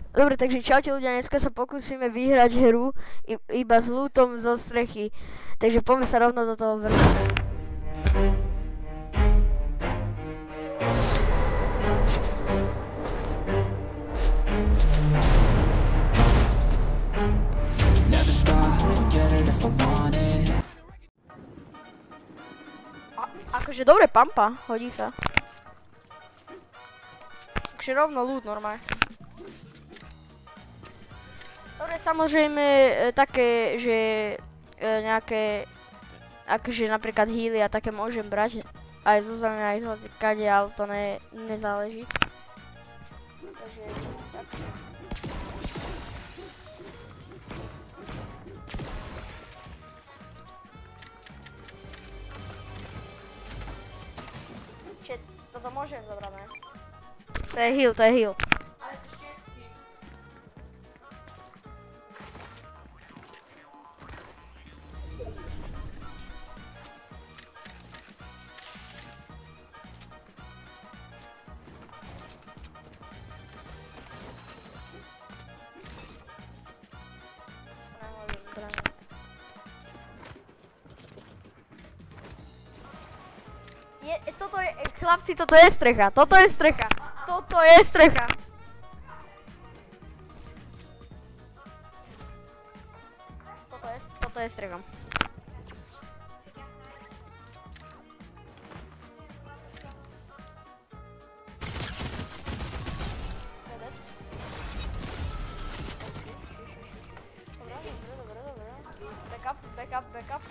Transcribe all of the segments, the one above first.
Dobre, takže čaute ľudia, dneska sa pokúsime vyhrať hru iba s lootom zo strechy. Takže poďme sa rovno do toho vrchu. Never stop, I'll get it if I want it. Akože dobre pampa, hodí sa. Takže rovno loot normálne. Dobre, samozrejme také, že nejaké, akože napríklad healy a také môžem brať aj zo zemi, aj z hocikade, ale to nezáleží. Takže tak. Čiže toto môžem zobrať, ne? To je heal, to je heal. Toto je, chlapci, toto je strecha, toto je strecha, toto je strecha. Toto je strecha. Dobre. Backup.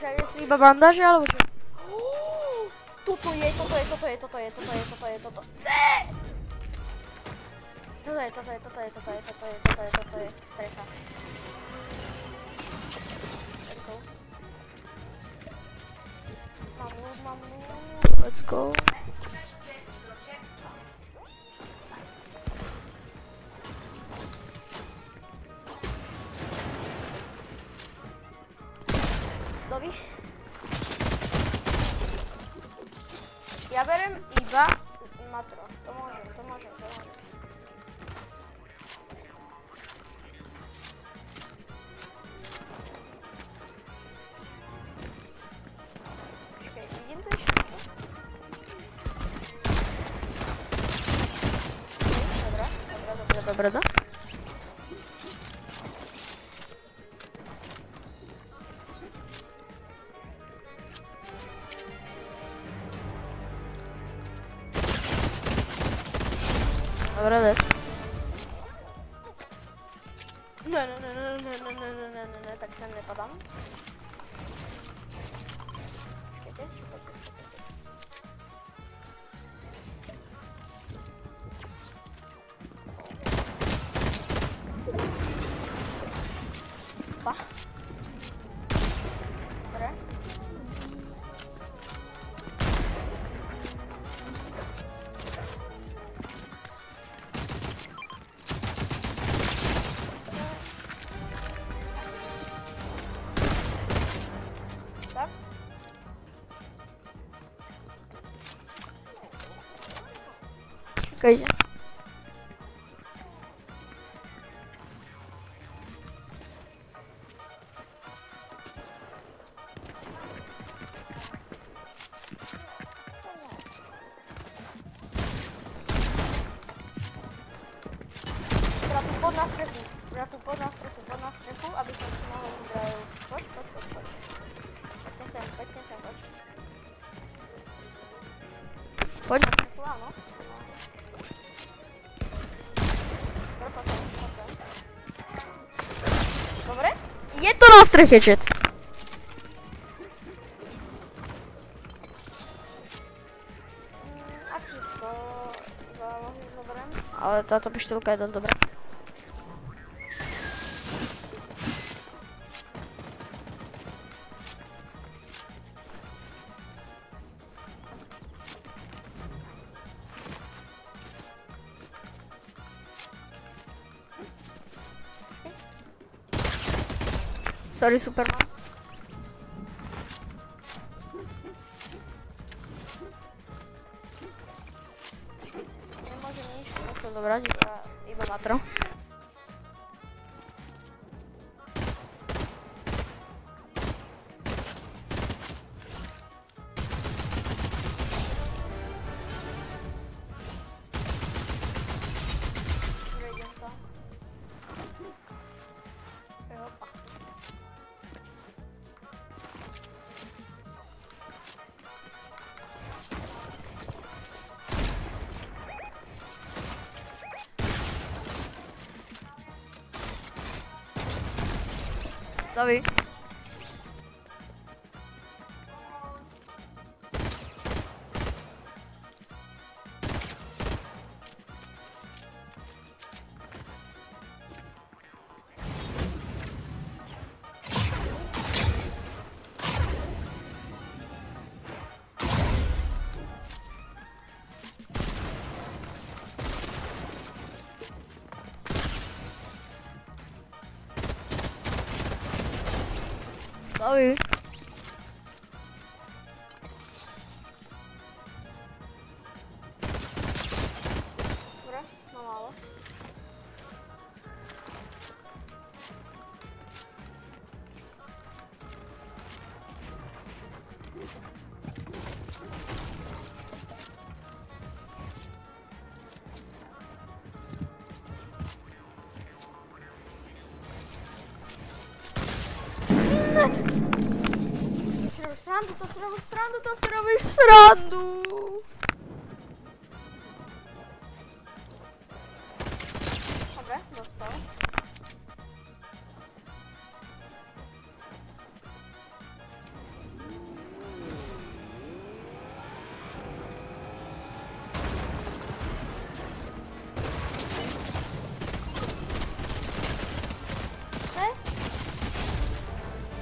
Že je iba bandáže, alebo čo? Toto je. Toto je strecha. Mám loot, let's go. Doby. Ja berem iba matro. To môžem. Počkej, vidím tu ešte? Dobre. Dobre, dead. Ne, tak sem nepadám. Počkejte. Opa. Dobre. Crazy. Pod na strechu, aby som si mohol vybrať. Poď. Pekne sem, poď. Poď na strechu, áno. Dobre, poď. na střechě, chat. Akže to zálohy zoberem. Ale táto pištolka je dost dobrá. Sorry, Superman. Nemôžem nič takto dobrať, iba matro. Sorry. Sorry. Dobre, mám málo. To si robíš srandu. Dobre, dostal.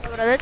Dobre, teď.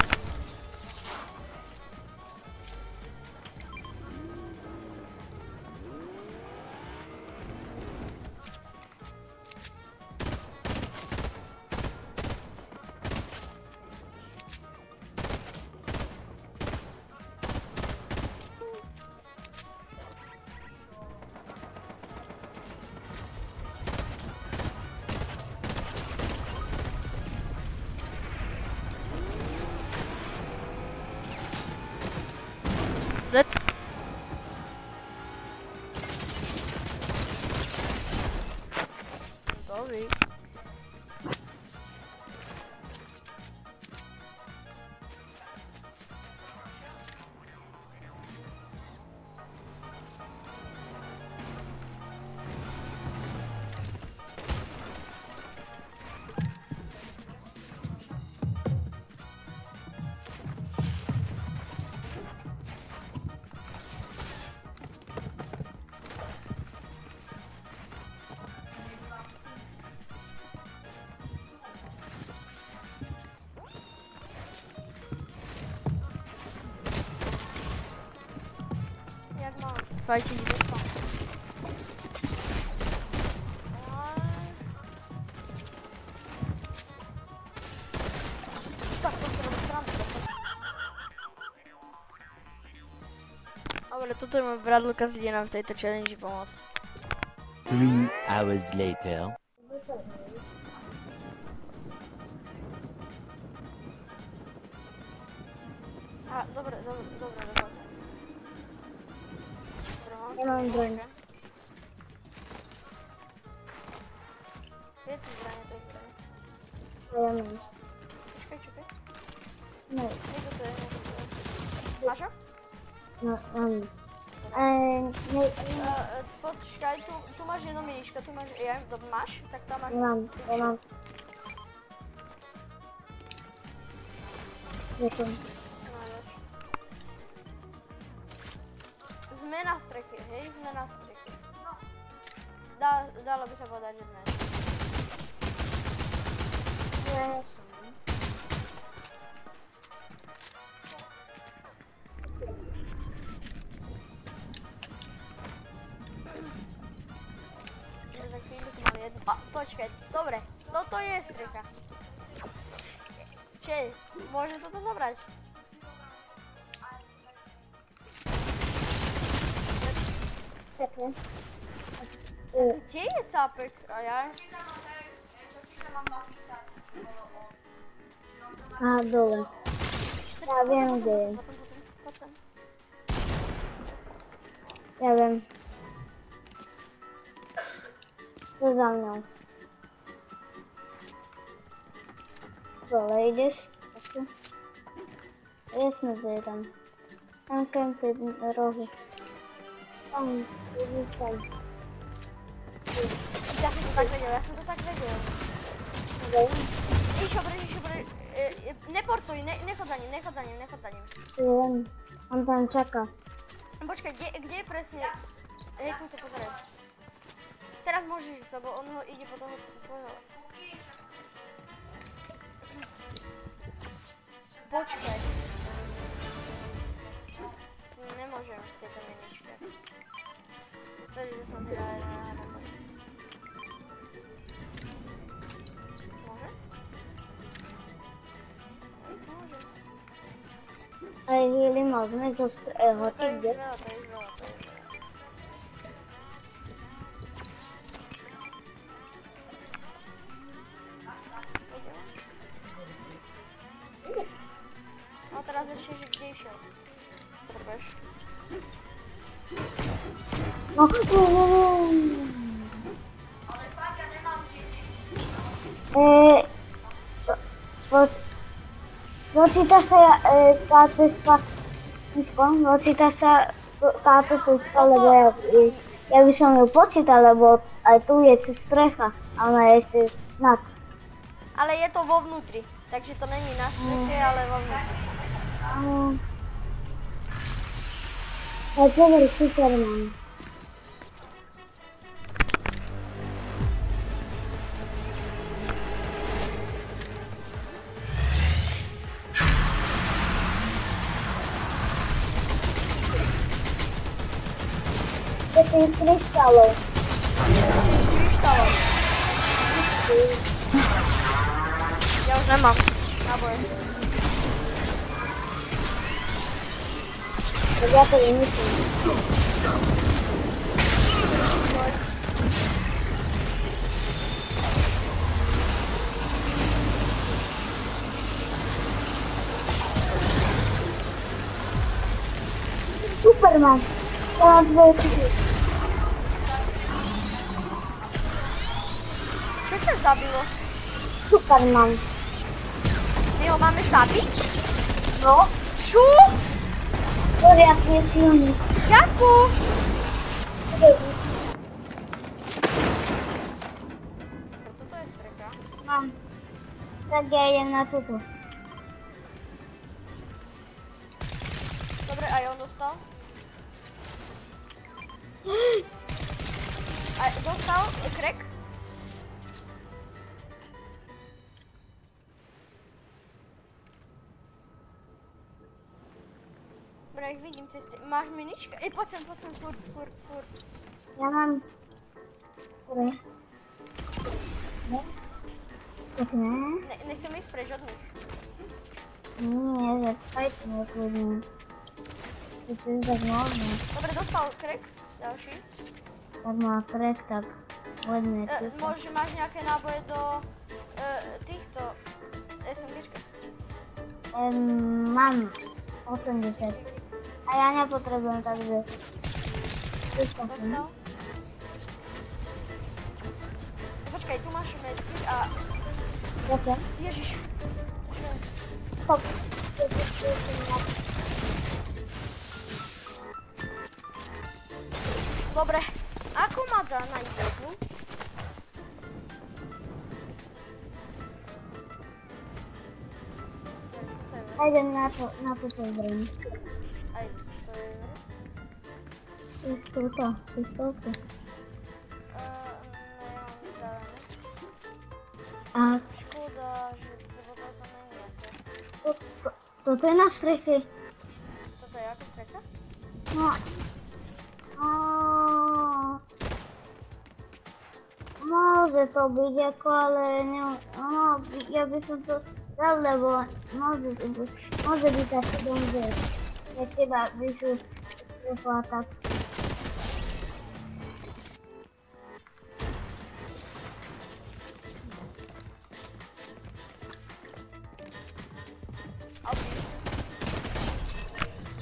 Dead. Sorry. Fighting this one. Tak to se robí srandu. Dobre, toto je môj brat Lukas, ide nám v tejto challenge pomôcť. 3 hours later. Dobre. Nemám zbraň. Je tu zbraň, to je zbraň. Ja mám. Čakaj. Ne. Niekto to je. Máš ho? No, mám. Počkaj, tu máš jedno miničko, tu máš, máš? Tak tam máš. Ja mám. Ďakujem. Sme na streche, hej? Sme na streche. Dalo by sa povedať, že sme. Ja Čiže za chvíľu tu mám jednu. Počkaj, dobre, toto je strecha. Čiže, môžem toto zobrať? Ďakujem. Kde je cápek? A ja? A dole. Ja viem, kde je. Potom. Ja viem. To za mnou. Dole ideš? Takto. Jasné, že je tam. Tam kempy rohy. Tam, ideš tam. Ja som to tak vedel. Viem. Išobre. Neportuj, nechod za ním. Viem. On tam čaká. Počkaj, kde je presne? Hej, tu sa pozeraj. Teraz môžeš ísť, lebo on ho ide po toho tvojho. Počkaj. Nemôžem v tejto miničke. Sorry, že som teda na boli. Môže? Môže. Aj chvíli môžeme To je hočiť, už kde? veľa. A teraz ešte, že kde išiel? Potrebuješ? No, Počíta sa táto puška, lebo ja by som ju počítal, lebo aj tu je strecha a ona je ešte nad. Ale je to vo vnútri, takže to není na streche, ale vo vnútri. A čo je Superman? To je kryštálov. Kryštálov. Ja už nemám náboje. Tak ja to vymyslím. Superman. Ja mám dvoje typy. Čo ťa zabilo? Superman. My ho máme zabiť? No, Čo? poriadne silný. Jakú? Toto je strecha. Mám. Tak ja idem na túto. Dobre, aj on dostal. Aj dostal crack. Dobre, ich vidím cez tie. Máš minička? Poď sem, furt. Ja mám... Dobre. Ne? Tak ne? Nechcem ísť preč od nich. Nie, že fajte nekľudne. To je tak možné. Dobre, dostal crack. Ďalší. Tak má krek, tak poďme tu. Môže, máš nejaké náboje do týchto SMGčka? Mám 80. A ja nepotrebujem, takže... Vystačím. Dostal? Počkaj, tu máš medkit a... Ďakujem. Ježiš. Stop. Dobre, ako ma dá na jednu? Toto je A idem na toto zrejme. Aj to je... To je túto, pistolku. Nemám vystavené. A Škoda, že lebo to není ako. toto je na streche. Toto je ako strecha? No. Môže to byť ako, ale ja by som to dal, lebo môže byť taký dom, že keď teba vyšú strechu a tak.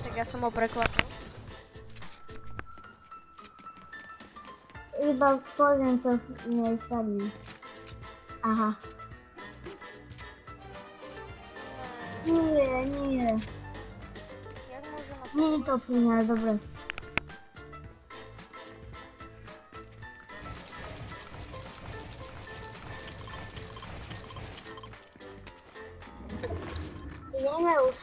Tak ja som ho prekvapil. Iba pozriem, čo nej sadne. Aha. Nie. Jak môžem ma... Nie je to plný, ale dobre. Ideme už.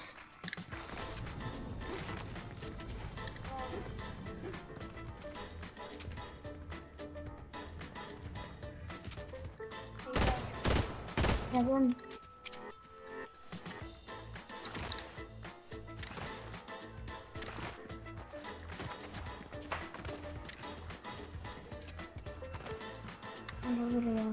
Neviem. Dobre.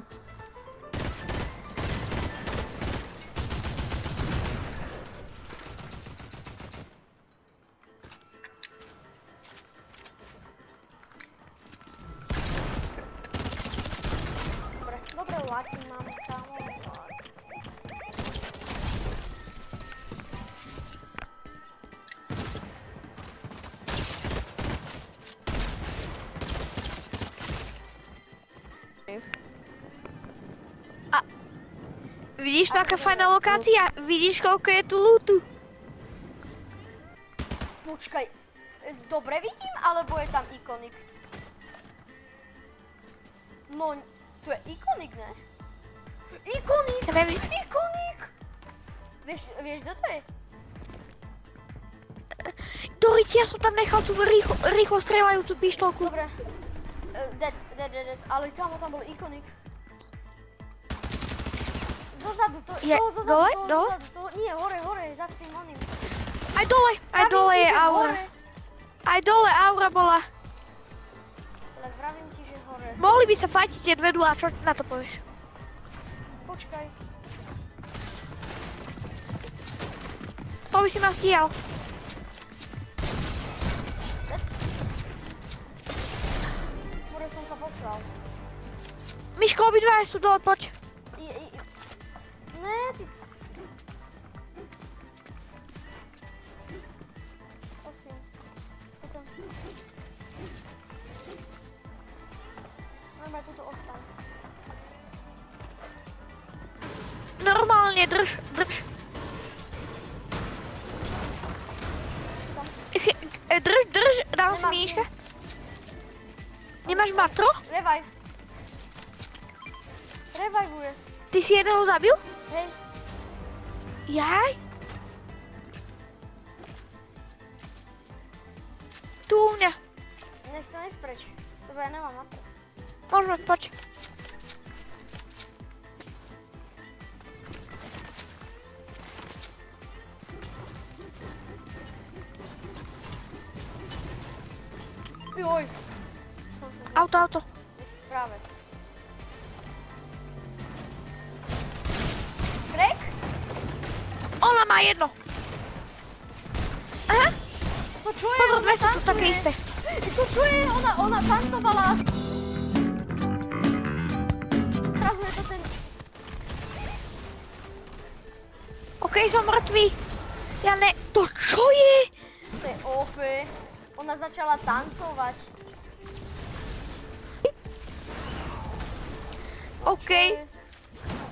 Dobre, laky mám tam. Vidíš, aká fajná lokácia? Vidíš, koľko je tu lootu? Počkaj, dobre vidím, alebo je tam ikonik? No, tu je ikonik, ne? Ikonik! Neviem. Ikonik! Vieš, kto to je? Doriť, ja som tam nechal tú rýchlo strieľajúcu pištolku. Dobre. Dead. Ale kámo, tam bol ikonik. Zozadu, Dole? Nie, hore, za tým oným. Aj dole je aura. Aj dole aura bola. Ale vravím ti, že hore. Mohli by sa fajtiť tie dve a čo na to povieš? Počkaj. To by si ma stíhal. Hore som sa posral. Miško, obidva sú dole, poď. Ne, ty... Prosím. Potom. Máme tuto ostaň. Normálne, drž. Drž, dám si Miška. Nemáš matro? Revive. Revivuje. Ty si jedného zabil? Hej. Jaj? Tu u mňa. Nechcem ísť preč, lebo ja nemám matro. Môžeme, poď. Joj. Auto. Práve. Crack? Ona má jedno. Aha, To čo je? pozor, dve sú tu také isté. To čo je? Ona tancovala. Zrazu je to ten... OK, som mŕtvý. Ja ne... To čo je? To je OP. Ona začala tancovať. OK.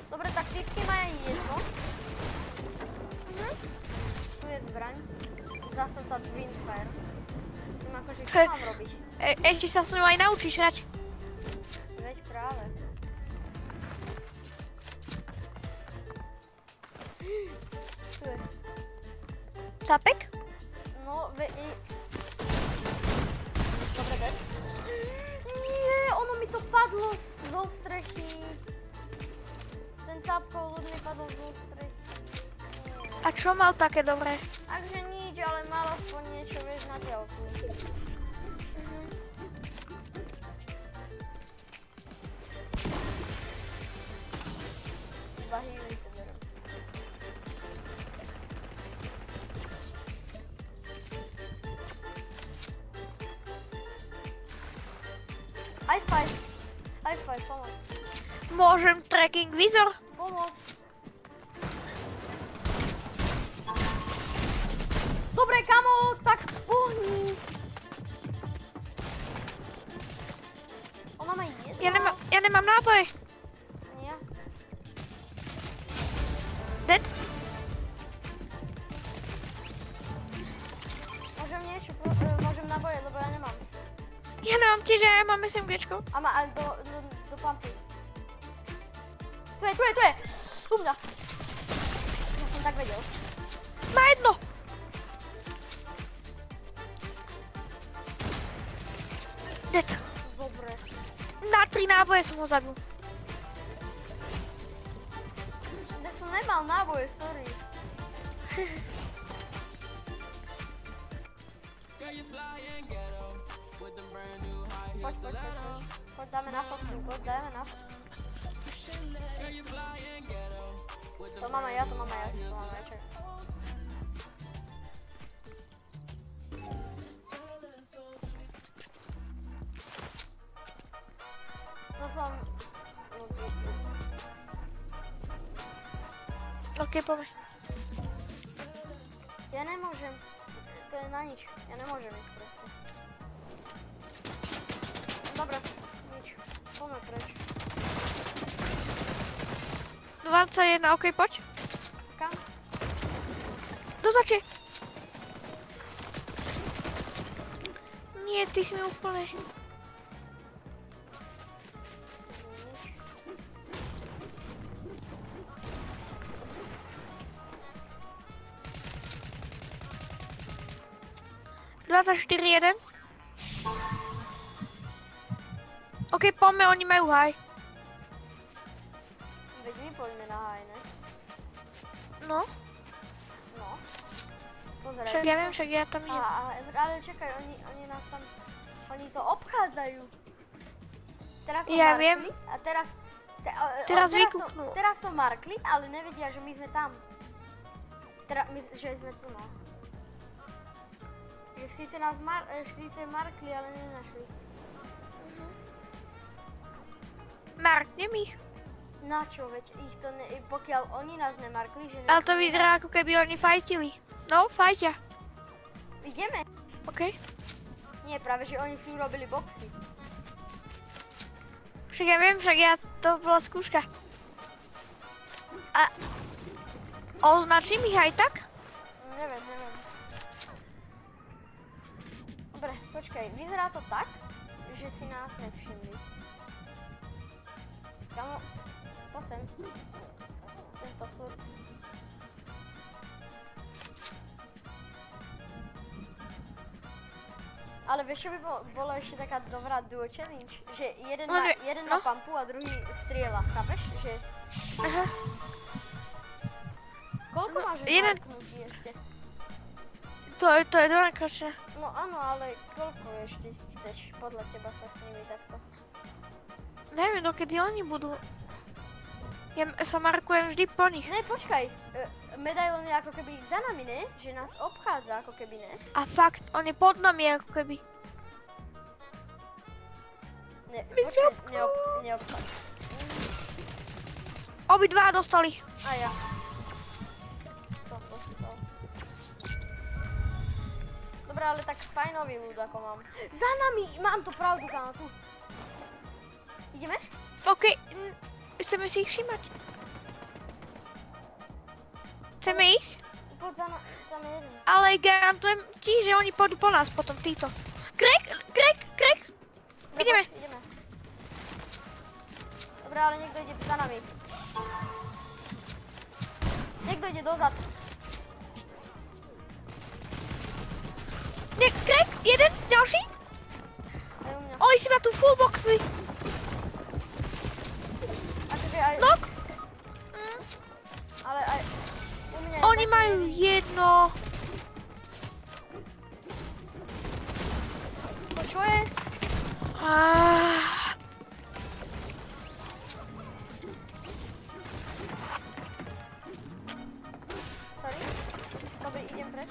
Dobre, tak typky majú jedno. Tu je zbraň. Zase tá Twinfire. S tým akože čo mám robiť? Ešte sa s ňou aj naučíš hrať. Veď práve. Tu je. Capek? No, dobre, dead. Nie, ono mi to padlo zo strechy. Ten cápkov ľud mi padol zo strechy. A čo mal také dobré? Takže nič, ale mal aspoň niečo, vieš, na diaľku. Iba healy to berem. Ice Spice, pomoc. Môžem tracking visor? Pomoc. Dobre, kamo, tak pohni. Ona má jedno. Ja nemám náboje. Nie. Dead? Môžem naboje, lebo ja nemám. Ja nemám tiež, ja mám SMGčko. A má ale do pumpy. Tu je! U mňa. Ja som tak vedel. Má jedno. Dead. Dobre. Na 3 náboje som ho zabil. Ja som nemal náboje, sorry. Poď. Poď, dáme na fotku, To mám aj ja, čak. To som... OK, poďme. Ja nemôžem. To je na nič. Ja nemôžem ísť proste. Dobre, nič. Poďme preč. 21, OK, poď. Kam? Do zači. Nie, ty si mi úplne... Nič. jeden. OK, poďme, oni majú haj. Veď my poďme na haj, ne? No, No. Pozeraj. však ja viem, však ja tam idem. Ale čakaj, oni nás tam... Oni to obchádzajú. Teraz to Ja markli viem. a teraz... Teraz vykúknú. Teraz to markli, ale nevedia, že my sme tam. Že sme tu, no. Že síce nás markli, ale nenašli. Marknem ich. Na čo, veď ich to pokiaľ oni nás nemarkli, že... Ale to vyzerá, ako keby oni fajtili. No, fajťa. Ideme? OK. Nie, práve, že oni si urobili boxy. Však ja viem, však ja, to bola skúška. A... označím ich aj tak? Neviem. Dobre, počkaj, vyzerá to tak, že si nás nevšimli. Kamo, poď sem. Tento sur. Ale vieš, čo by bolo ešte taká dobrá duo challenge? Že jeden na pumpu a druhý strieľa, chápeš? Že... Aha. Koľko máš marknutí ešte? To je dvojnákračné. No áno, ale koľko ešte chceš podľa teba sa s nimi takto? Neviem, dokedy oni budú. Ja sa markujem vždy po nich. Ne, počkaj. Medailon je ako keby za nami, ne? Že nás obchádza ako keby, ne? A fakt, on je pod nami ako keby. Ne, počkaj, neobchádza. Obidva dostali. A ja. To dostal. Dobre, ale tak fajnový ľud ako mám. Za nami! Mám to pravdu, kámo, tu. Ideme? OK, chceme si ich všímať. Chceme ísť? Poď za nami jeden. Ale garantujem ti, že oni pôjdu po nás potom, títo. Krek! Ideme. Dobre, ale niekto ide za nami. Niekto ide dozad. Ne, crack, jeden, ďalší. Aj u mňa. Oni si ma tu full boxli. Akože aj... Knock. Ale aj... U mňa je Oni taký majú jeden. jedno. To čo je? Sorry. Koby, idem preč.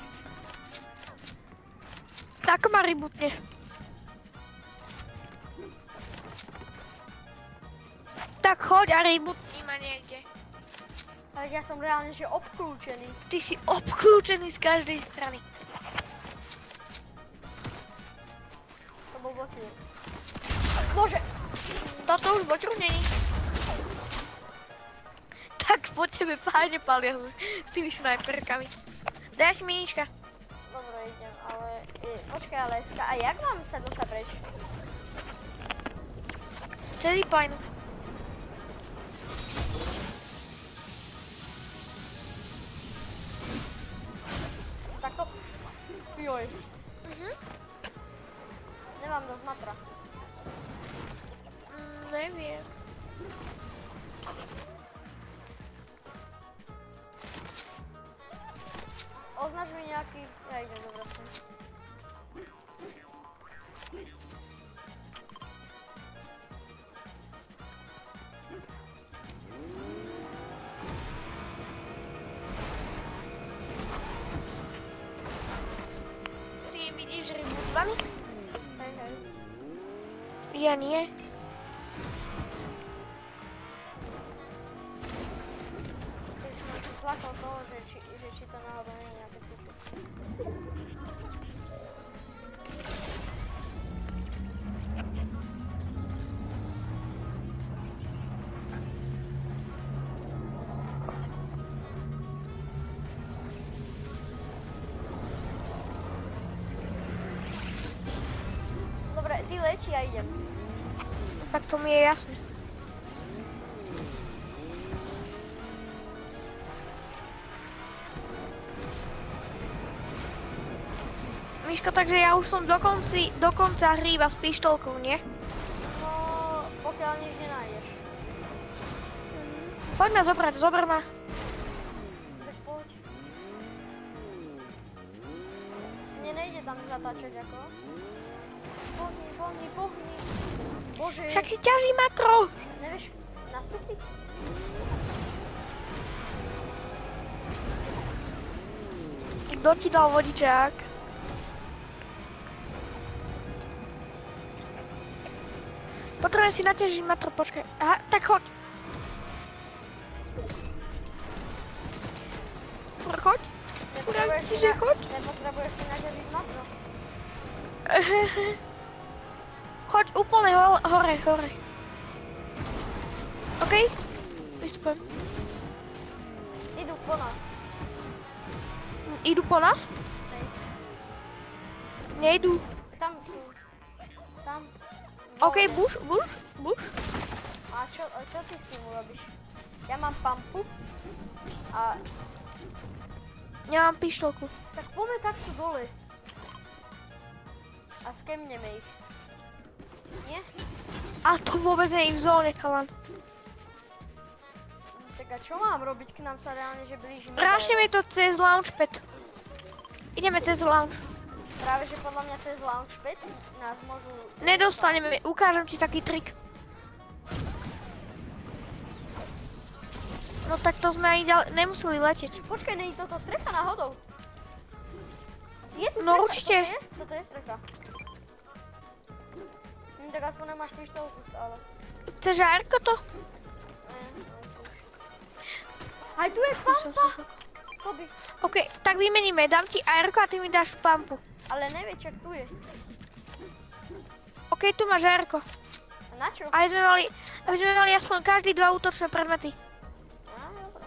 Tak ma rebootne. Tak choď a rebootni ma niekde. Ale ja som reálne že obklúčený. Ty si obklúčený z každej strany. To bol bočík. Bože! Toto už bočru není. Tak po tebe fajne palia s tými snajperkami. Daj si minička. Dobre, idem, ale... Počkaj, ale a jak mám sa dostať preč? Celý pajnu. Takto? Joj. Nemám dosť matra. Neviem. Označ mi nejaký... Ja idem do vracu. Ty vidíš rebootovaný? Hej, hej. Ja nie. Keď som tu zlakol toho, že či to náhodou nie je nejaké typy. Dobre, ty leči, ja idem. Tak to mi je jasné. Miško, takže ja už som do konca hry iba s pištolkou, nie? No, pokiaľ nič nenájdeš. Poď ma zobrať, zober ma. Tak poď. Mne nejde tam zatáčať ako. Pohni. Bože. Však si ťaží matro. Nevieš nastúpiť? Kto ti dal vodičák? Potrebujem si naťažiť matro, počkaj. Aha, tak choď. Choď. Urám ti, že choď. Nepotrebuješ si naťažiť matro. Choď úplne hore. OK? Vystupujem. Idú po nás. Idú po nás? Hej. Nejdú. Tam sú. Tam. OK, Dole. buš. A čo ty s tým urobíš? Ja mám pumpu. A Ja mám pištolku. tak poďme takto dole. A skemneme ich. Nie? A to vôbec nie je v zóne, chalan. Tak a čo mám robiť? K nám sa reálne, že blíži. Rášime to cez launchpad. Ideme cez launch. Práve, že podľa mňa cez launchpad nás môžu... Nedostaneme, ukážem ti taký trik. No tak to sme ani nemuseli letieť. Počkaj, není toto strecha náhodou? Je tu No strecha, určite. Toto je strecha. Tak aspoň nemáš pištolku stále. Chceš AR-ko to? Aj tu je pampa! Koby. OK, tak vymeníme, dám ti AR-ko a ty mi dáš pampu. Ale nevieš, čak tu je. OK, tu máš AR-ko. A na čo? Aby sme mali aspoň každý 2 útočné predmety. Á, dobré.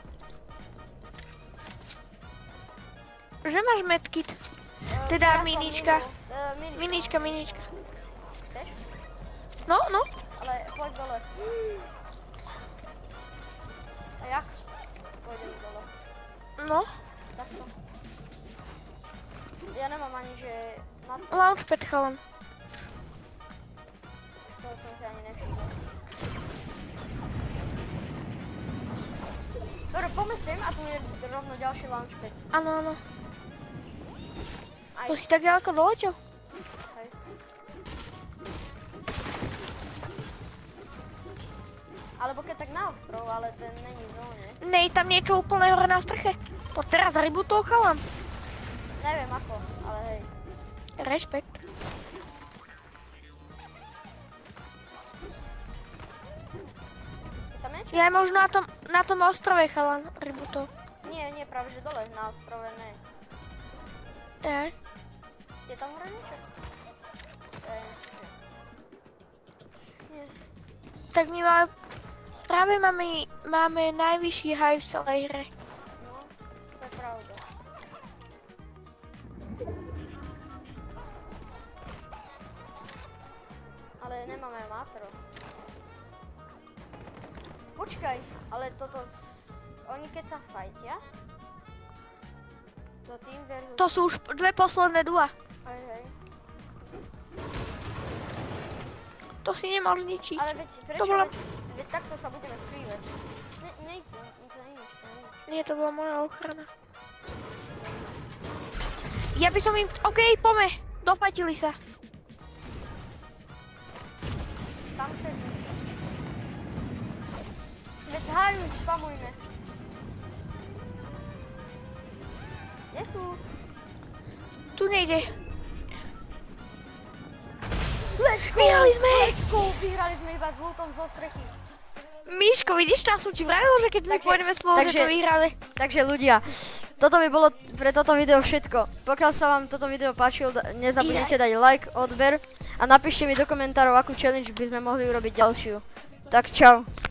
Že máš medkit? Teda Ja som minička. minul. Minička. Chceš? No. Ale poď dole. A jak? Pôjdem dole. No. Takto. Ja nemám ani, že Launchpad, chalan. Z toho som si ani nevšimol. Dobre, poďme sem a tu je rovno ďalší launchpad. Áno, áno. Aj, To si tak ďaleko doletel? hej. Alebo keď tak na ostrov, ale ten není v zóne. Nej, tam niečo úplne hore na streche. To teraz rebutol, chalan. Neviem ako, ale hej. Rešpekt. Je tam niečo? Ja aj možno na tom ostrove, chalan, rebutol. Nie, práve že dole na ostrove, ne. Je. Je tam hore niečo? Nie. Tak my máme najvyšší high v celej hre. No, to je pravda. Ale nemáme matro. Počkaj, ale toto... Oni keď sa fajtia? To team versus... To sú už dve posledné dua. Hej. To si nemal zničiť. Ale veď prečo? bola- Veď takto sa budeme skrývať. Nejde, nič to není. Nie, to bola moja ochrana. Ja by som im... Okej, pome. Dopatili sa. Tam chceš nič. Veď hájuj, spamujme. Kde sú? Tu nejde. Let's go! Vyhrali sme! Let's go! Vyhrali sme iba s lútom zo strechy. Miško, vidíš, tam som ti vravil, že keď my Takže- pôjdeme spolu, že takže- to vyhráme. Takže ľudia, toto by bolo pre toto video všetko. Pokiaľ sa vám toto video páčilo, nezabudnite dať like, odber a napíšte mi do komentárov, akú challenge by sme mohli urobiť ďalšiu. Tak čau.